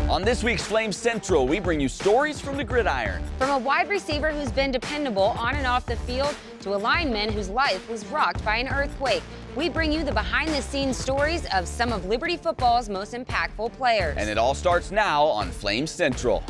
On this week's Flames Central, we bring you stories from the gridiron. From a wide receiver who's been dependable on and off the field to a lineman whose life was rocked by an earthquake, we bring you the behind-the-scenes stories of some of Liberty football's most impactful players. And it all starts now on Flames Central.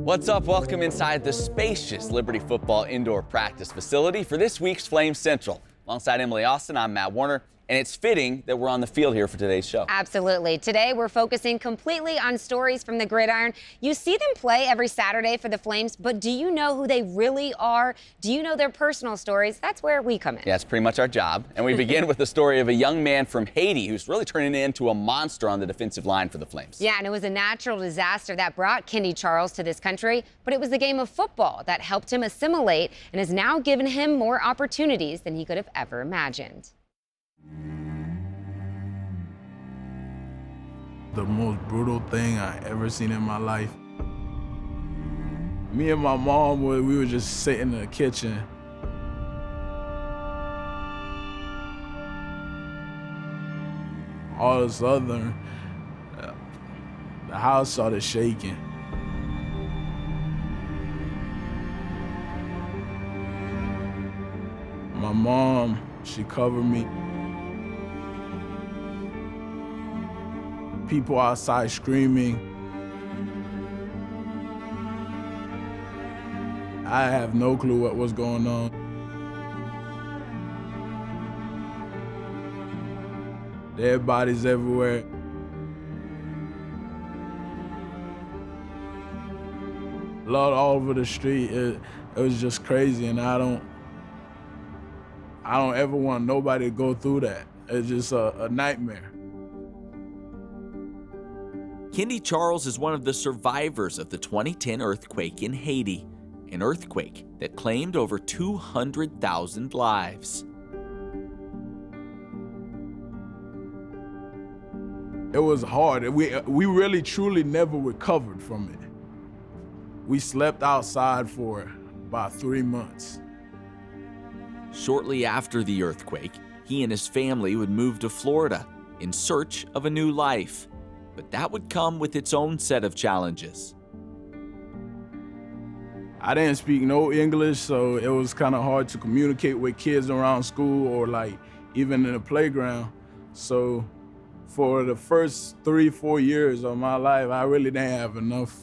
What's up? Welcome inside the spacious Liberty Football Indoor Practice Facility for this week's Flames Central. Alongside Emily Austin, I'm Matt Warner, and it's fitting that we're on the field here for today's show. Absolutely. Today, we're focusing completely on stories from the gridiron. You see them play every Saturday for the Flames, but do you know who they really are? Do you know their personal stories? That's where we come in. Yeah, it's pretty much our job. And we begin with the story of a young man from Haiti who's really turning into a monster on the defensive line for the Flames. Yeah, and it was a natural disaster that brought Kendy Charles to this country, but it was the game of football that helped him assimilate and has now given him more opportunities than he could have ever imagined. The most brutal thing I ever seen in my life. Me and my mom, we were just sitting in the kitchen. All of a sudden, the house started shaking. My mom, she covered me. People outside screaming. I have no clue what was going on. Dead bodies everywhere. Blood all over the street. It was just crazy, and I don't ever want nobody to go through that. It's just a nightmare. Kendy Charles is one of the survivors of the 2010 earthquake in Haiti, an earthquake that claimed over 200,000 lives. It was hard. We really, truly never recovered from it. We slept outside for about 3 months. Shortly after the earthquake, he and his family would move to Florida in search of a new life. But that would come with its own set of challenges. I didn't speak no English, so it was kind of hard to communicate with kids around school or like even in the playground. So for the first 3-4 years of my life, I really didn't have enough,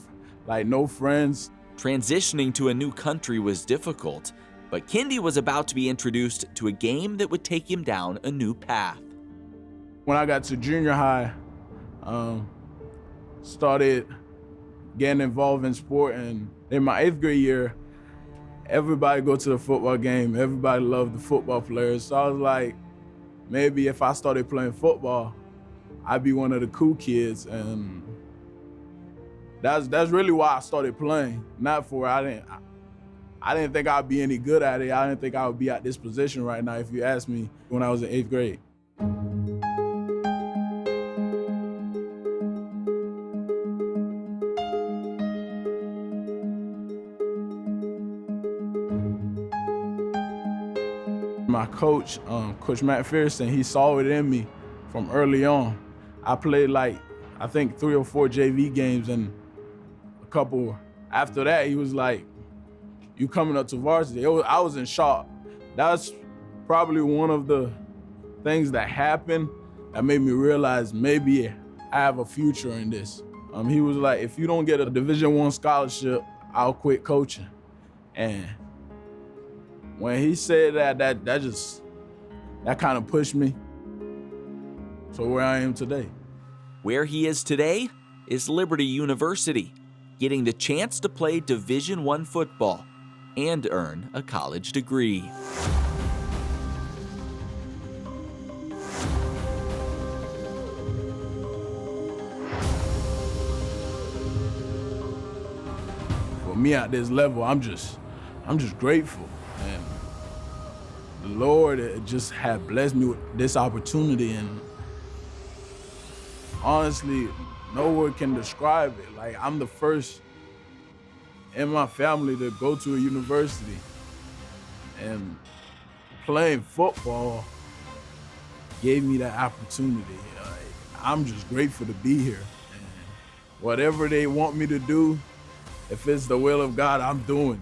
no friends. Transitioning to a new country was difficult, but Kendy was about to be introduced to a game that would take him down a new path. When I got to junior high, started getting involved in sport, and in my 8th grade year, everybody go to the football game. Everybody loved the football players. So I was like, maybe if I started playing football, I'd be one of the cool kids, and that's really why I started playing. Not for I didn't think I'd be any good at it. I didn't think I would be at this position right now if you asked me when I was in 8th grade. My coach, Coach Matt Fearson, he saw it in me from early on. I played I think 3 or 4 JV games, and a couple after that, he was like, "You coming up to varsity?" I was in shock. That's probably one of the things that happened that made me realize maybe I have a future in this. He was like, "If you don't get a Division I scholarship, I'll quit coaching." And when he said that kind of pushed me to where I am today. Where he is today is Liberty University, getting the chance to play Division I football and earn a college degree. For me at this level, I'm just grateful. And the Lord just had blessed me with this opportunity, and honestly, no word can describe it. Like, I'm the first in my family to go to a university, and playing football gave me that opportunity. I'm just grateful to be here. And whatever they want me to do, if it's the will of God, I'm doing it.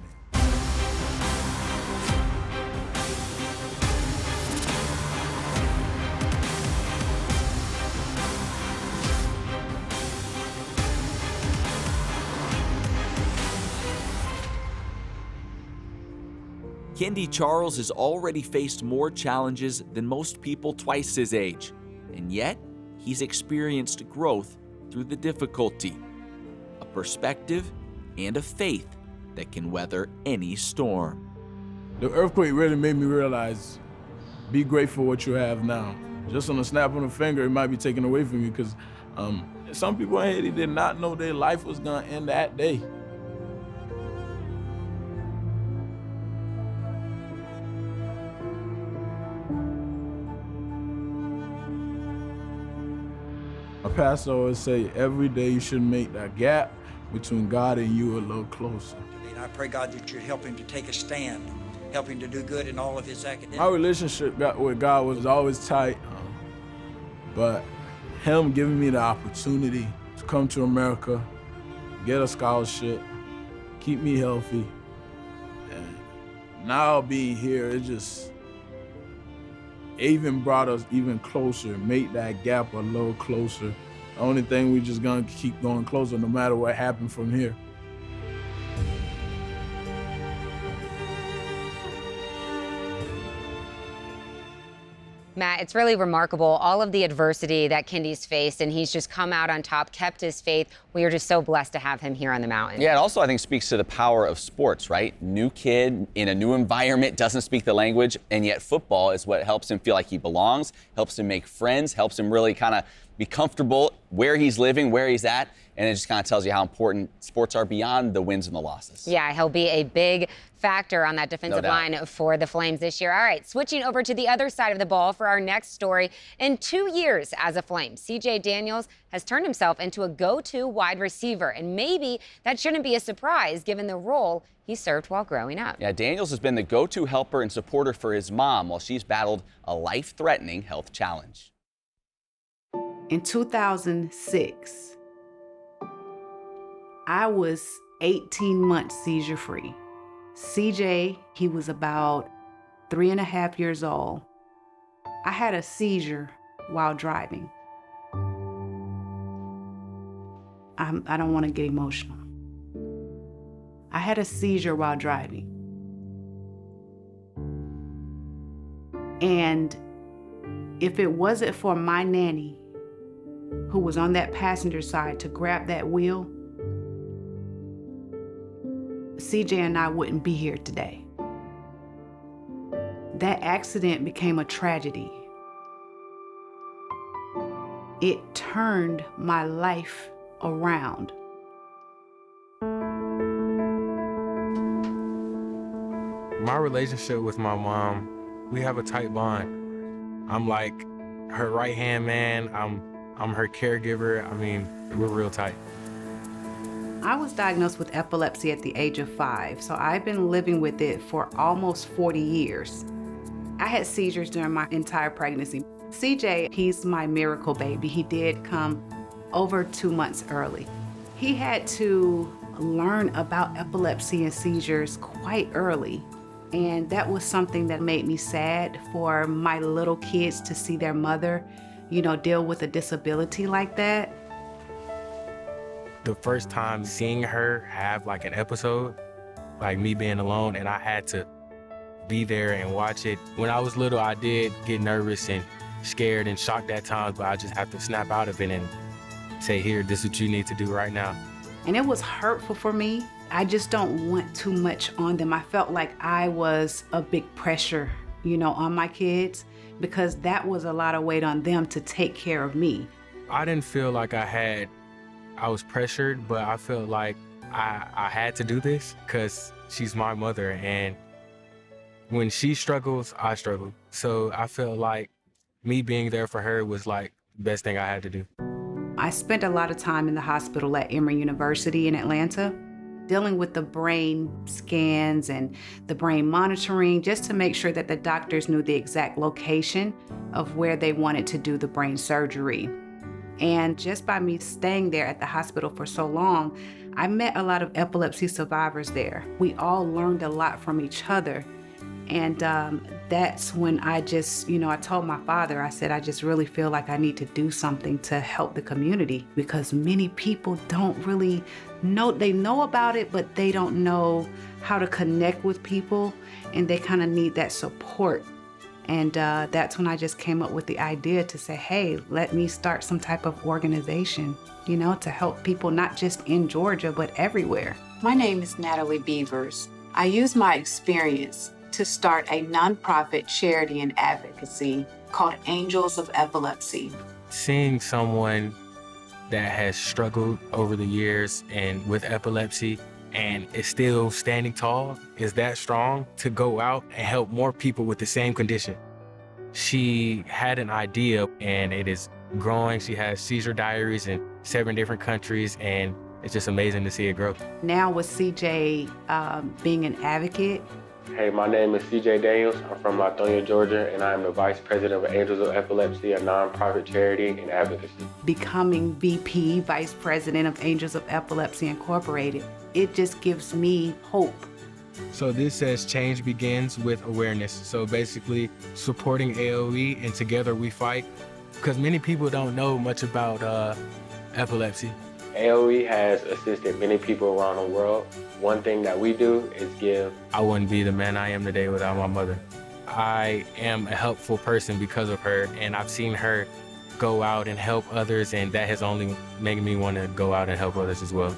Kendi Charles has already faced more challenges than most people twice his age, and yet he's experienced growth through the difficulty, a perspective and a faith that can weather any storm. The earthquake really made me realize, be grateful what you have now. Just on a snap of a finger, it might be taken away from you, because some people in Haiti did not know their life was gonna end that day. My pastor always say, every day you should make that gap between God and you a little closer. And I pray, God, that you'd help him to take a stand, help him to do good in all of his academics. My relationship with God was always tight, but him giving me the opportunity to come to America, get a scholarship, keep me healthy, and now being here, it even brought us even closer, make that gap a little closer. The only thing, we just gonna keep going closer no matter what happened from here. Matt, it's really remarkable, all of the adversity that Kendi's faced, and he's just come out on top, kept his faith. We are just so blessed to have him here on the mountain. Yeah, it also, I think, speaks to the power of sports, right? New kid in a new environment, doesn't speak the language, and yet football is what helps him feel like he belongs, helps him make friends, helps him really kind of be comfortable where he's living, where he's at, and it just kind of tells you how important sports are beyond the wins and the losses. Yeah, he'll be a big factor on that defensive line for the Flames this year. All right, switching over to the other side of the ball for our next story. In 2 years as a Flame, C.J. Daniels has turned himself into a go-to wide receiver, and maybe that shouldn't be a surprise given the role he served while growing up. Yeah, Daniels has been the go-to helper and supporter for his mom while she's battled a life-threatening health challenge. In 2006, I was 18 months seizure-free. CJ, he was about 3.5 years old. I had a seizure while driving. I don't want to get emotional. I had a seizure while driving. And if it wasn't for my nanny, who was on that passenger side to grab that wheel, CJ and I wouldn't be here today. That accident became a tragedy. It turned my life around. My relationship with my mom, we have a tight bond. I'm like her right-hand man. I'm her caregiver. I mean, we're real tight. I was diagnosed with epilepsy at the age of 5, so I've been living with it for almost 40 years. I had seizures during my entire pregnancy. CJ, he's my miracle baby. He did come over 2 months early. He had to learn about epilepsy and seizures quite early, and that was something that made me sad for my little kids to see their mother, deal with a disability like that. The first time seeing her have like an episode, like me being alone, and I had to be there and watch it. When I was little, I did get nervous and scared and shocked at times, but I just have to snap out of it and say, here, this is what you need to do right now. And it was hurtful for me. I just don't want too much on them. I felt like I was a big pressure, on my kids, because that was a lot of weight on them to take care of me. I didn't feel like I was pressured, but I felt like I had to do this because she's my mother, and when she struggles, I struggle. So I felt like me being there for her was like the best thing I had to do. I spent a lot of time in the hospital at Emory University in Atlanta, dealing with the brain scans and the brain monitoring, just to make sure that the doctors knew the exact location of where they wanted to do the brain surgery. And just by me staying there at the hospital for so long, I met a lot of epilepsy survivors there. We all learned a lot from each other. And that's when I just, I told my father, I said, I just really feel like I need to do something to help the community, because many people don't really know, they know about it, but they don't know how to connect with people, and they kind of need that support. And that's when I just came up with the idea to say, hey, let me start some type of organization, to help people not just in Georgia, but everywhere. My name is Natalie Beavers. I use my experience to start a nonprofit charity and advocacy called Angels of Epilepsy. Seeing someone that has struggled over the years and with epilepsy and is still standing tall, is that strong to go out and help more people with the same condition. She had an idea and it is growing. She has seizure diaries in 7 different countries, and it's just amazing to see it grow. Now with CJ being an advocate. Hey, my name is CJ Daniels. I'm from Lithonia, Georgia, and I am the Vice President of Angels of Epilepsy, a nonprofit charity and advocacy. Becoming VP, Vice President of Angels of Epilepsy Incorporated, it just gives me hope. So this says change begins with awareness. So basically supporting AOE and Together We Fight, because many people don't know much about epilepsy. AOE has assisted many people around the world. One thing that we do is give. I wouldn't be the man I am today without my mother. I am a helpful person because of her, and I've seen her go out and help others, and that has only made me want to go out and help others as well.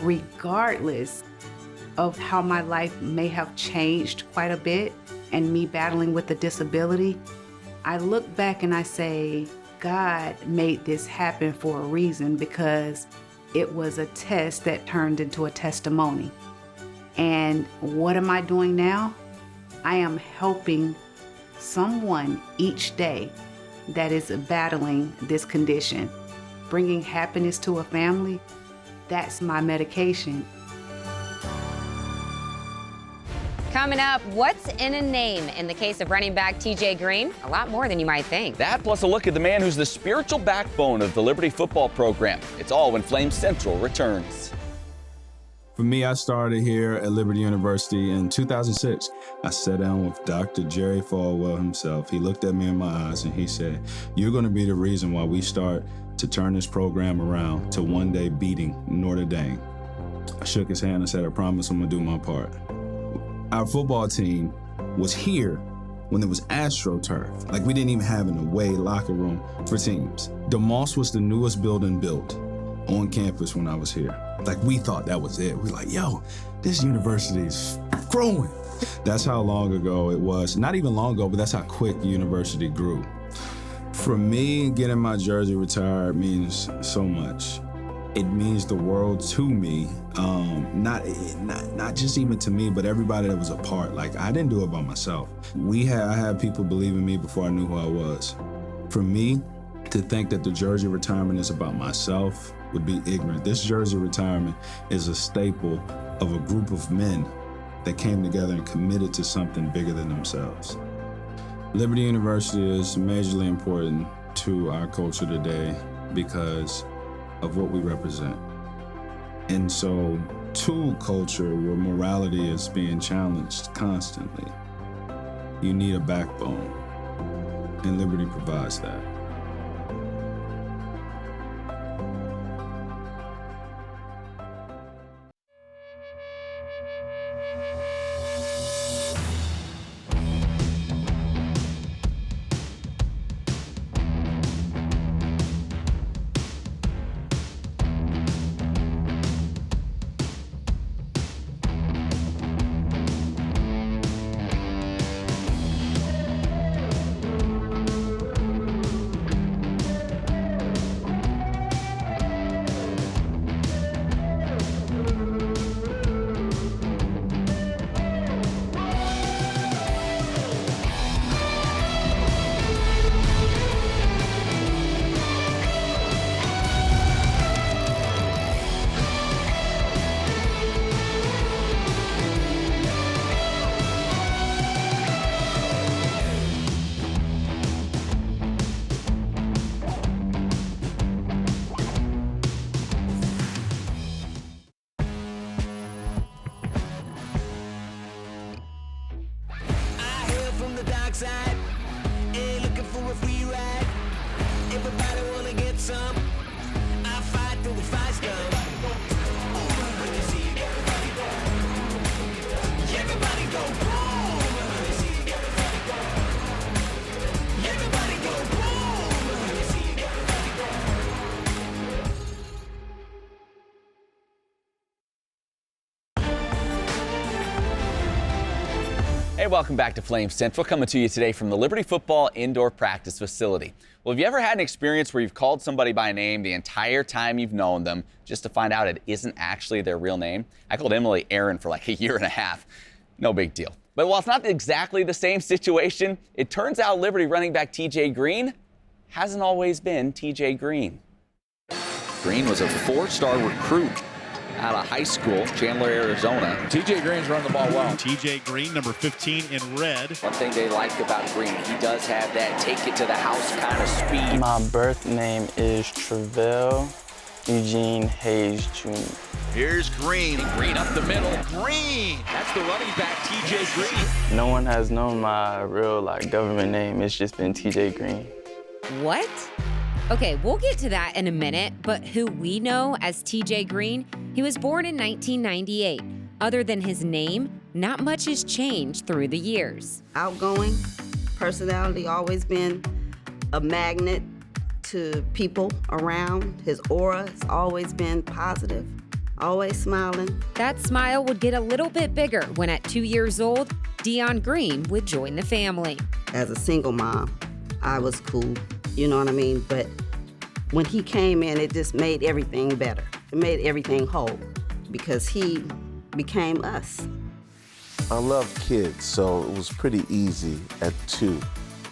Regardless of how my life may have changed quite a bit and me battling with a disability, I look back and I say, God made this happen for a reason, because it was a test that turned into a testimony. And what am I doing now? I am helping someone each day that is battling this condition. Bringing happiness to a family, that's my medication. Coming up, what's in a name in the case of running back TJ Green? A lot more than you might think. That plus a look at the man who's the spiritual backbone of the Liberty football program. It's all when Flames Central returns. For me, I started here at Liberty University in 2006. I sat down with Dr. Jerry Falwell himself. He looked at me in my eyes and he said, "You're going to be the reason why we start to turn this program around to one day beating Notre Dame." I shook his hand and said, "I promise I'm going to do my part." Our football team was here when there was AstroTurf. Like, we didn't even have an away locker room for teams. DeMoss was the newest building built on campus when I was here. Like, we thought that was it. We're like, yo, this university's growing. That's how long ago it was. Not even long ago, but that's how quick the university grew. For me, getting my jersey retired means so much. It means the world to me, not just even to me, but everybody that was a part. Like, I didn't do it by myself. I had people believe in me before I knew who I was. For me, to think that the jersey retirement is about myself would be ignorant. This jersey retirement is a staple of a group of men that came together and committed to something bigger than themselves. Liberty University is majorly important to our culture today because of what we represent. And so, to culture where morality is being challenged constantly, you need a backbone, and Liberty provides that. outside, ain't looking for a free ride. Everybody wanna get some. I fight through the fight scum. When you see everybody go, everybody go boom. When you see everybody go, everybody go boom. When you see everybody go. Hey, welcome back to Flame Central, coming to you today from the Liberty Football Indoor Practice Facility. Well, have you ever had an experience where you've called somebody by name the entire time you've known them just to find out it isn't actually their real name? I called Emily Aaron for like a year and a half. No big deal. But while it's not exactly the same situation, it turns out Liberty running back TJ Green hasn't always been TJ Green. Green was a 4-star recruit out of high school, Chandler, Arizona. TJ Green's run the ball well. TJ Green, number 15 in red. One thing they like about Green, he does have that take it to the house kind of speed. My birth name is Travell Eugene Hayes Jr. Here's Green. Green up the middle. Green! That's the running back, TJ Green. No one has known my real government name. It's just been TJ Green. What? Okay, we'll get to that in a minute, but who we know as TJ Green, he was born in 1998. Other than his name, not much has changed through the years. Outgoing, personality, always been a magnet to people around. His aura has always been positive, always smiling. That smile would get a little bit bigger when at 2 years old, Dion Green would join the family. As a single mom, I was cool, you know what I mean? But when he came in, it just made everything better. It made everything whole because he became us. I love kids, so it was pretty easy at 2.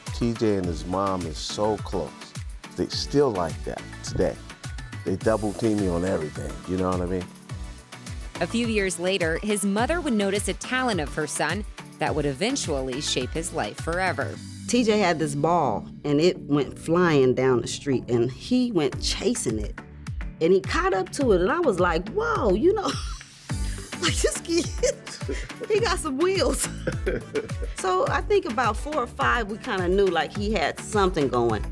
TJ and his mom is so close. They still like that today. They double team me on everything, you know what I mean? A few years later, his mother would notice a talent of her son that would eventually shape his life forever. TJ had this ball, and it went flying down the street, and he went chasing it. And he caught up to it, and I was like, whoa, you know, like this kid, he got some wheels. So I think about 4 or 5, we kind of knew like he had something going.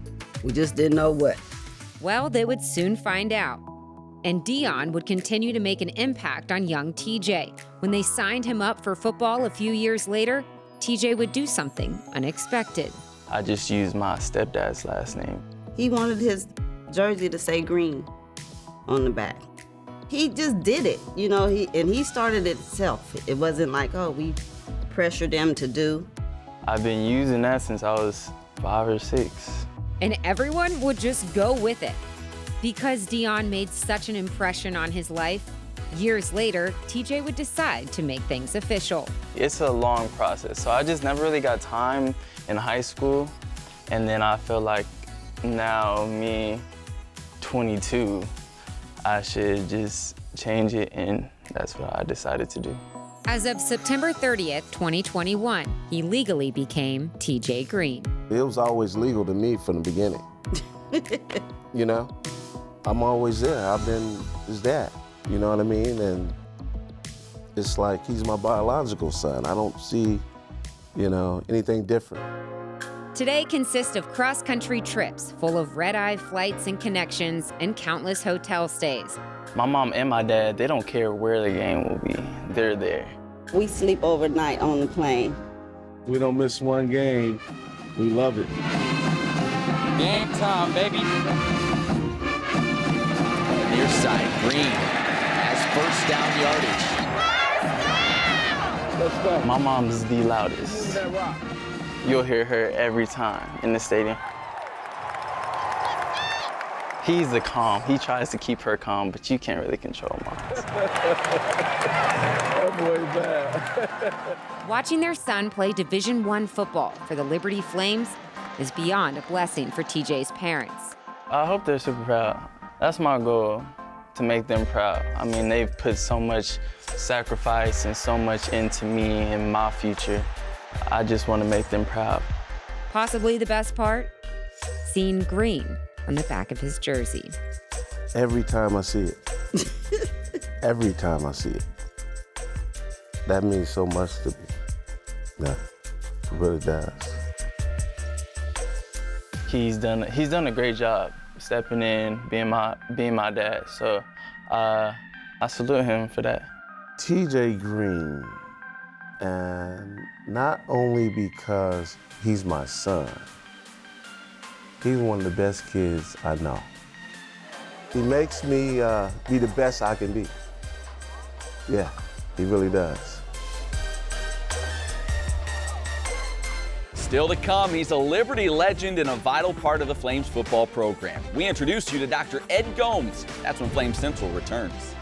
We just didn't know what. Well, they would soon find out. And Dion would continue to make an impact on young TJ. When they signed him up for football a few years later, TJ would do something unexpected. I just used my stepdad's last name. He wanted his jersey to say Green on the back. He just did it, you know, he started it himself. It wasn't like, oh, we pressured him to do. I've been using that since I was 5 or 6. And everyone would just go with it. Because Dion made such an impression on his life, years later, TJ would decide to make things official. It's a long process, so I just never really got time in high school. And then I feel like now, me, 22, I should just change it, and that's what I decided to do. As of September 30th, 2021, he legally became TJ Green. It was always legal to me from the beginning. You know? I'm always there. I've been his dad. You know what I mean? And it's like he's my biological son. I don't see, you know, anything different. Today consists of cross-country trips full of red-eye flights and connections and countless hotel stays. My mom and my dad, they don't care where the game will be. They're there. We sleep overnight on the plane. We don't miss one game. We love it. Game time, baby. Near side, Green has first down yardage. Let's go. My mom's the loudest. You'll hear her every time in the stadium. He's the calm. He tries to keep her calm, but you can't really control mom. That boy bad. Watching their son play Division I football for the Liberty Flames is beyond a blessing for TJ's parents. I hope they're super proud. That's my goal, to make them proud. I mean, they've put so much sacrifice and so much into me and my future. I just want to make them proud. Possibly the best part? Seeing Green on the back of his jersey. Every time I see it. Every time I see it. That means so much to me. Yeah, it really does. he's done a great job stepping in, being my dad. So I salute him for that. TJ Green, and not only because he's my son, he's one of the best kids I know. He makes me be the best I can be. Yeah, he really does. Still to come, he's a Liberty legend and a vital part of the Flames football program. We introduce you to Dr. Ed Gomes. That's when Flames Central returns.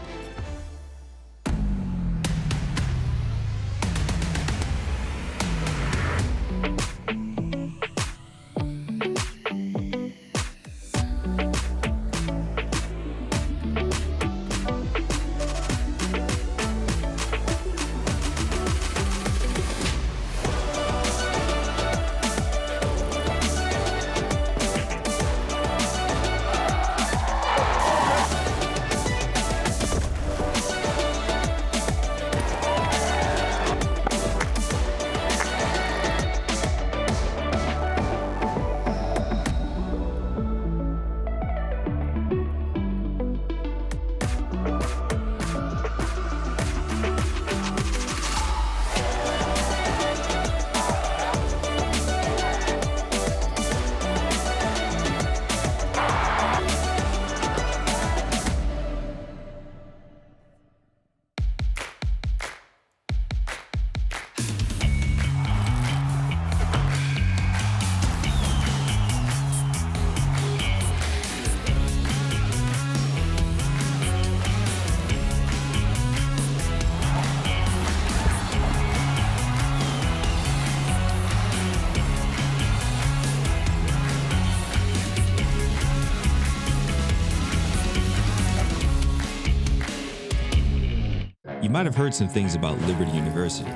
You might have heard some things about Liberty University,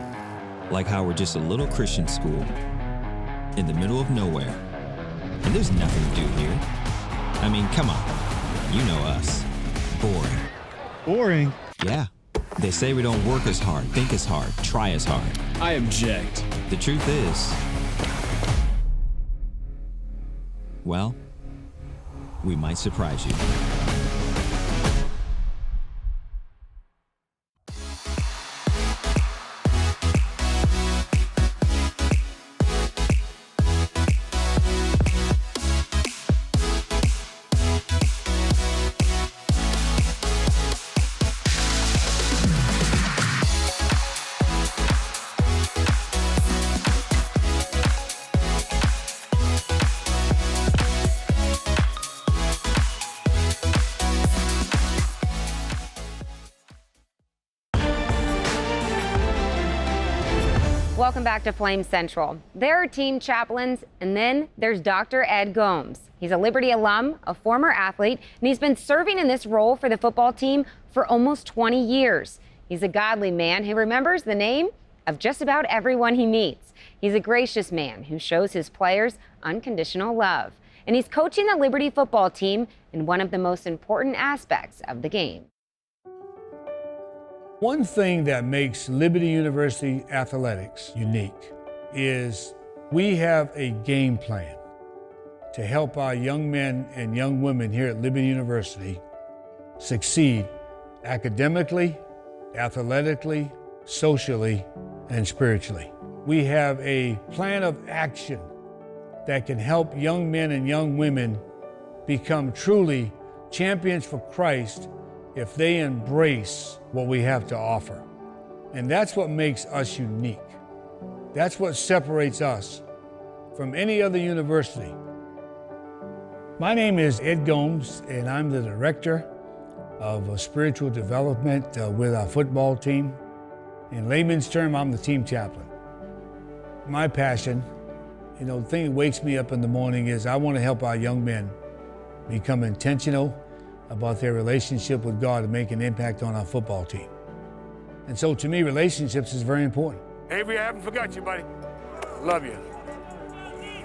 like how we're just a little Christian school in the middle of nowhere, and there's nothing to do here. I mean, come on, you know us. Boring. Boring? Yeah. They say we don't work as hard, think as hard, try as hard. I object. The truth is, well, we might surprise you. Welcome back to Flame Central. There are team chaplains, and then there's Dr. Ed Gomes. He's a Liberty alum, a former athlete, and he's been serving in this role for the football team for almost 20 years. He's a godly man who remembers the name of just about everyone he meets. He's a gracious man who shows his players unconditional love. And he's coaching the Liberty football team in one of the most important aspects of the game. One thing that makes Liberty University athletics unique is we have a game plan to help our young men and young women here at Liberty University succeed academically, athletically, socially, and spiritually. We have a plan of action that can help young men and young women become truly champions for Christ if they embrace what we have to offer. And that's what makes us unique. That's what separates us from any other university. My name is Ed Gomes, and I'm the director of spiritual development with our football team. In layman's term, I'm the team chaplain. My passion, the thing that wakes me up in the morning is I want to help our young men become intentional about their relationship with God and make an impact on our football team. And so to me, relationships is very important. Avery, I haven't forgot you, buddy. Love you.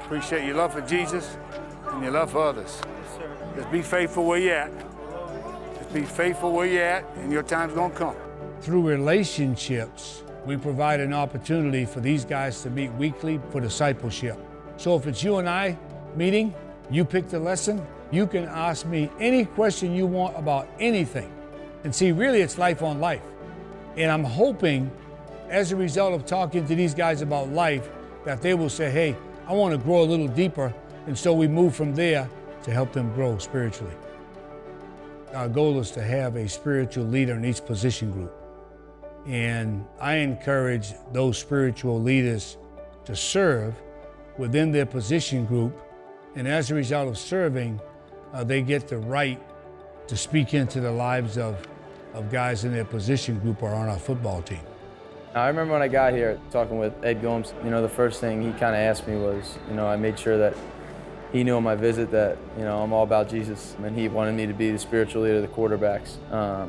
Appreciate your love for Jesus and your love for others. Yes, sir. Just be faithful where you're at. Just be faithful where you're at, and your time's gonna come. Through relationships, we provide an opportunity for these guys to meet weekly for discipleship. So if it's you and I meeting, You pick the lesson. You can ask me any question you want about anything. And see, really, it's life on life. And I'm hoping, as a result of talking to these guys about life, that they will say, hey, I want to grow a little deeper. And so we move from there to help them grow spiritually. Our goal is to have a spiritual leader in each position group. And I encourage those spiritual leaders to serve within their position group. And as a result of serving, they get the right to speak into the lives of guys in their position group or on our football team. I remember when I got here talking with Ed Gomes, the first thing he kind of asked me was, I made sure that he knew on my visit that, I'm all about Jesus, and he wanted me to be the spiritual leader of the quarterbacks,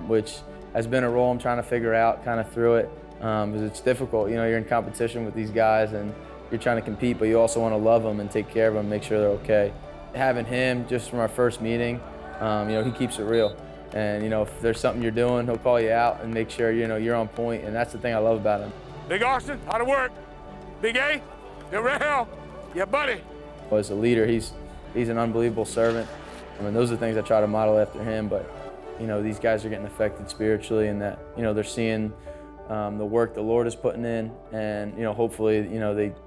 which has been a role I'm trying to figure out kind of through it, because it's difficult. You're in competition with these guys and you're trying to compete, but you also want to love them and take care of them, make sure they're okay. Having him just from our first meeting, he keeps it real. And, if there's something you're doing, he'll call you out and make sure, you're on point, and that's the thing I love about him. Big Austin, how to work? Big A, you're real. Yeah, buddy. As a leader, he's an unbelievable servant. Those are the things I try to model after him, but, these guys are getting affected spiritually, and that, they're seeing the work the Lord is putting in, and, hopefully,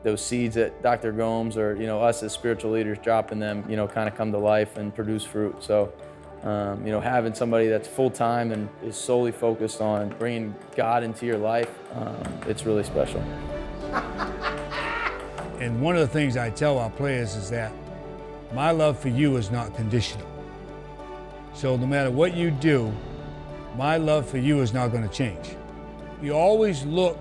those seeds that Dr. Gomes or, us as spiritual leaders dropping them, kind of come to life and produce fruit. So, having somebody that's full-time and is solely focused on bringing God into your life, it's really special. And one of the things I tell our players is that my love for you is not conditional. So no matter what you do, my love for you is not going to change. You always look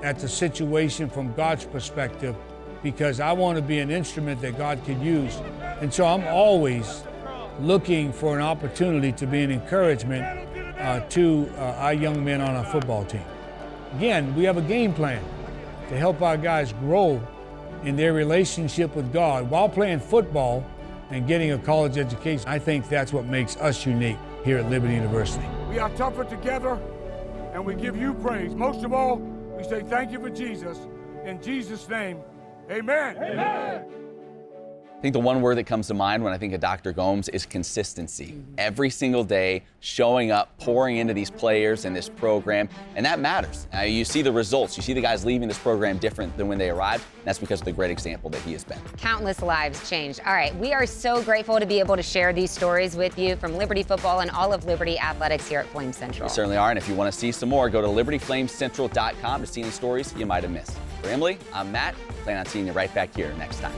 at the situation from God's perspective, because I want to be an instrument that God could use. And so I'm always looking for an opportunity to be an encouragement to our young men on our football team. Again, we have a game plan to help our guys grow in their relationship with God while playing football and getting a college education. I think that's what makes us unique here at Liberty University. We are tougher together, and we give you praise. Most of all, we say thank you for Jesus. In Jesus' name, amen. Amen. I think the one word that comes to mind when I think of Dr. Gomes is consistency. Every single day, showing up, pouring into these players and this program, and that matters. You see the results. You see the guys leaving this program different than when they arrived. And that's because of the great example that he has been. Countless lives changed. All right, we are so grateful to be able to share these stories with you from Liberty Football and all of Liberty Athletics here at Flame Central. You certainly are, and if you want to see some more, go to libertyflamecentral.com to see any stories you might have missed. For Emily, I'm Matt. Plan on seeing you right back here next time.